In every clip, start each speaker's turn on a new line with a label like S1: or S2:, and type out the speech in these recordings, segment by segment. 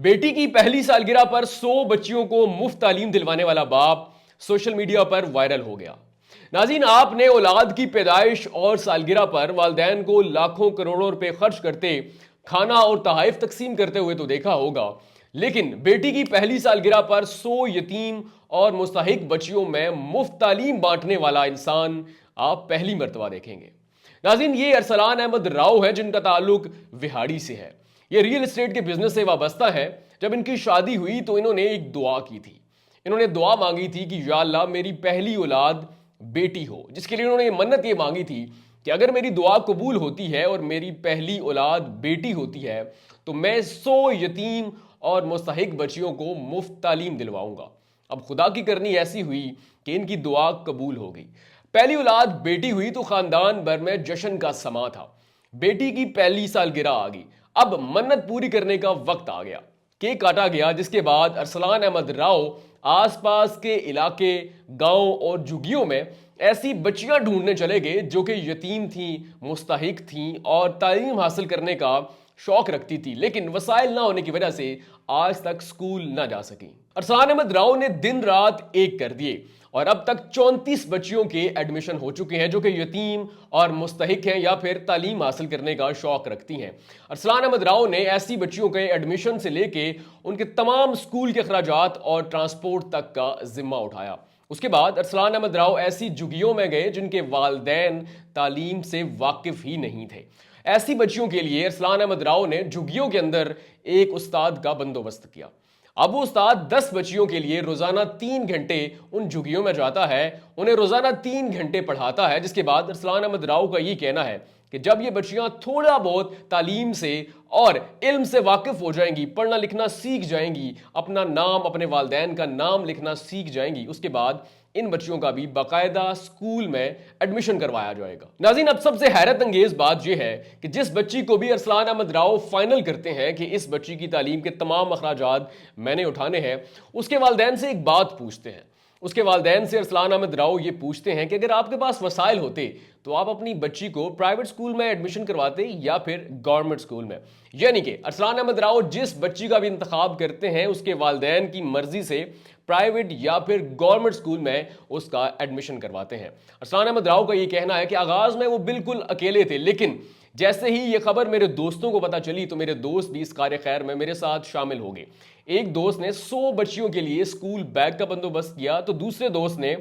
S1: बेटी की पहली सालगिरह पर 100 बच्चियों को मुफ्त तालीम दिलवाने वाला बाप सोशल मीडिया पर वायरल हो गया। नाज़रीन, आपने औलाद की पैदाइश और सालगिरह पर वालिदैन को लाखों करोड़ों रुपए खर्च करते, खाना और तहाइफ तकसीम करते हुए तो देखा होगा, लेकिन बेटी की पहली सालगिरह पर 100 यतीम और मुस्तहिक बच्चियों में मुफ्त तालीम बांटने वाला इंसान आप पहली मर्तबा देखेंगे। नाज़रीन, ये अरसलान अहमद राव है जिनका ताल्लुक विहाड़ी से है। ये रियल एस्टेट के बिजनेस से वाबस्ता है। जब इनकी शादी हुई तो इन्होंने एक दुआ की थी। इन्होंने दुआ मांगी थी कि या अल्लाह मेरी पहली औलाद बेटी हो, जिसके लिए इन्होंने मन्नत ये मांगी थी कि अगर मेरी दुआ कबूल होती है और मेरी पहली औलाद बेटी होती है तो मैं 100 यतीम और मुस्तहिक बच्चियों को मुफ्त तालीम दिलवाऊंगा। अब खुदा की करनी ऐसी हुई कि इनकी दुआ कबूल हो गई। पहली औलाद बेटी हुई तो खानदान भर में जश्न का समा था। बेटी की पहली सालगिरह आ गई। अब मन्नत पूरी करने का वक्त आ गया। केक काटा गया, जिसके बाद अरसलान अहमद राव आसपास के इलाके, गांव और झुग्गियों में ऐसी बच्चियां ढूंढने चले गए जो कि यतीम थीं, मुस्तहिक थीं और तालीम हासिल करने का शौक रखती थी, लेकिन वसाइल ना होने की वजह से आज तक स्कूल ना जा सकी। अरसलान अहमद राव ने दिन रात एक कर दिए और अब तक 34 बच्चियों के एडमिशन हो चुके हैं जो कि यतीम और मुस्तहिक हैं या फिर तालीम हासिल करने का शौक रखती हैं। अरसलान अहमद राव ने ऐसी बच्चियों के एडमिशन से लेके उनके तमाम स्कूल के अखराजात और ट्रांसपोर्ट तक का जिम्मा उठाया। उसके बाद अरसलान अहमद राव ऐसी झुग्गियों में गए जिनके वालिदैन तालीम से वाकिफ ही नहीं थे। ऐसी बच्चियों के लिए अरसलान अहमद राव ने झुग्गियों के अंदर एक उस्ताद का बंदोबस्त किया। अब वो उस्ताद 10 बच्चियों के लिए रोजाना 3 घंटे उन झुग्गियों में जाता है, उन्हें रोजाना 3 घंटे पढ़ाता है। जिसके बाद अरसलान अहमद राव का ये कहना है कि जब ये बच्चियां थोड़ा बहुत तालीम से और इल्म से वाकिफ हो जाएंगी, पढ़ना लिखना सीख जाएंगी, अपना नाम, अपने वालिदैन का नाम लिखना सीख जाएंगी, उसके बाद इन बच्चियों का भी बाकायदा स्कूल में एडमिशन करवाया जाएगा। नाज़रीन, अब सबसे हैरत अंगेज बात यह है कि जिस बच्ची को भी अरसलान अहमद राव फाइनल करते हैं कि इस बच्ची की तालीम के तमाम अखराजात मैंने उठाने हैं, उसके वालिदैन से एक बात पूछते हैं। उसके वालिदैन से अरसलान अहमद राव ये पूछते हैं कि अगर आपके पास वसाइल होते तो आप अपनी बच्ची को प्राइवेट स्कूल में एडमिशन करवाते या फिर गवर्नमेंट स्कूल में। यानी कि अरसलान अहमद राव जिस बच्ची का भी इंतखाब करते हैं उसके वालिदैन की मर्जी से प्राइवेट या फिर गवर्नमेंट स्कूल में उसका एडमिशन करवाते हैं। अरसलान अहमद राव का ये कहना है कि आगाज में वो बिल्कुल अकेले थे, लेकिन जैसे ही ये खबर मेरे दोस्तों को पता चली तो मेरे दोस्त भी इस कार्य खैर में मेरे साथ शामिल हो गए। एक दोस्त ने 100 बच्चियों के लिए स्कूल बैग का बंदोबस्त किया तो दूसरे दोस्त ने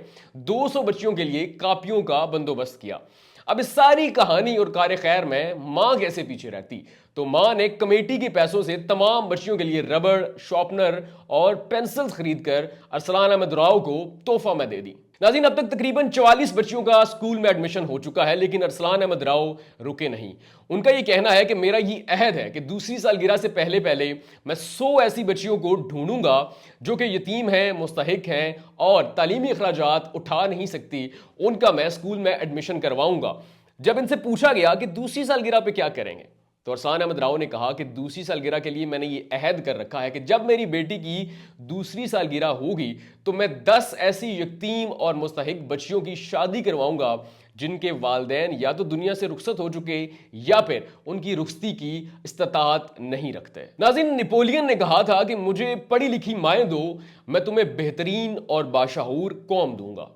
S1: 200 बच्चियों के लिए कापियों का बंदोबस्त किया। अब इस सारी कहानी और कार्य खैर में मां कैसे पीछे रहती? तो मां ने कमेटी के पैसों से तमाम बच्चियों के लिए रबड़, शॉर्पनर और पेंसिल्स खरीदकर अरसलान अहमद राव को तोहफा में दे दी। नाज़रीन, अब तक तकरीबन 44 बच्चियों का स्कूल में एडमिशन हो चुका है, लेकिन अरसलान अहमद राव रुके नहीं। उनका ये कहना है कि मेरा ये अहद है कि दूसरी सालगिरह से पहले पहले मैं 100 ऐसी बच्चियों को ढूंढूंगा जो कि यतीम हैं, मुस्तहिक हैं और तालीमी अखराजात उठा नहीं सकती, उनका मैं स्कूल में एडमिशन करवाऊंगा। जब इनसे पूछा गया कि दूसरी सालगिरह पे क्या करेंगे तो अरसलान अहमद राव ने कहा कि दूसरी सालगिरह के लिए मैंने ये अहद कर रखा है कि जब मेरी बेटी की दूसरी सालगिरह होगी तो मैं 10 ऐसी यतीम और मुस्तहिक बच्चियों की शादी करवाऊंगा जिनके वालिदैन या तो दुनिया से रुखसत हो चुके या फिर उनकी रुखसती की इस्तात नहीं रखते। नाज़रीन, नेपोलियन ने कहा था कि मुझे पढ़ी लिखी माएँ दो, मैं तुम्हें बेहतरीन और बाशऊर कौम दूंगा।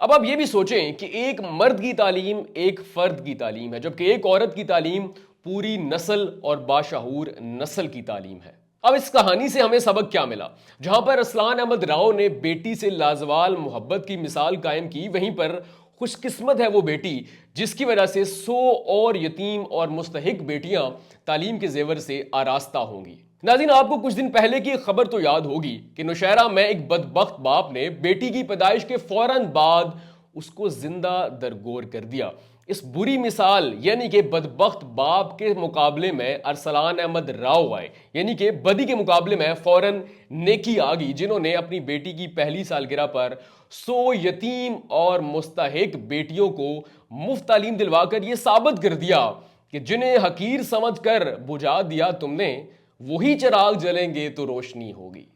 S1: अब आप ये भी सोचें कि एक मर्द की तालीम एक फर्द की तालीम है, जबकि एक औरत की तालीम पूरी नस्ल और बाशऊर नस्ल की तालीम है। अब इस कहानी से हमें सबक क्या मिला? जहां पर अरसलान अहमद राव ने बेटी से लाजवाल मोहब्बत की मिसाल कायम की, वहीं पर खुशकिस्मत है वो बेटी जिसकी वजह से 100 और यतीम और मुस्तहिक बेटियां तालीम के जेवर से आरास्ता होंगी। नाज़रीन, आपको कुछ दिन पहले की खबर तो याद होगी कि नौशहरा में एक बदबख्त बाप ने बेटी की पैदाइश के फौरन बाद उसको जिंदा दरगोर कर दिया। इस बुरी मिसाल यानी कि बदबख्त बाप के मुकाबले में अरसलान अहमद राव आए, यानी कि बदी के मुकाबले में फौरन नेकी आ गई, जिन्होंने अपनी बेटी की पहली सालगिरह पर 100 यतीम और मुस्तहिक बेटियों को मुफ्त तालीम दिलवाकर यह साबित कर दिया कि जिन्हें हकीर समझकर बुझा दिया तुमने, वही चिराग जलेंगे तो रोशनी होगी।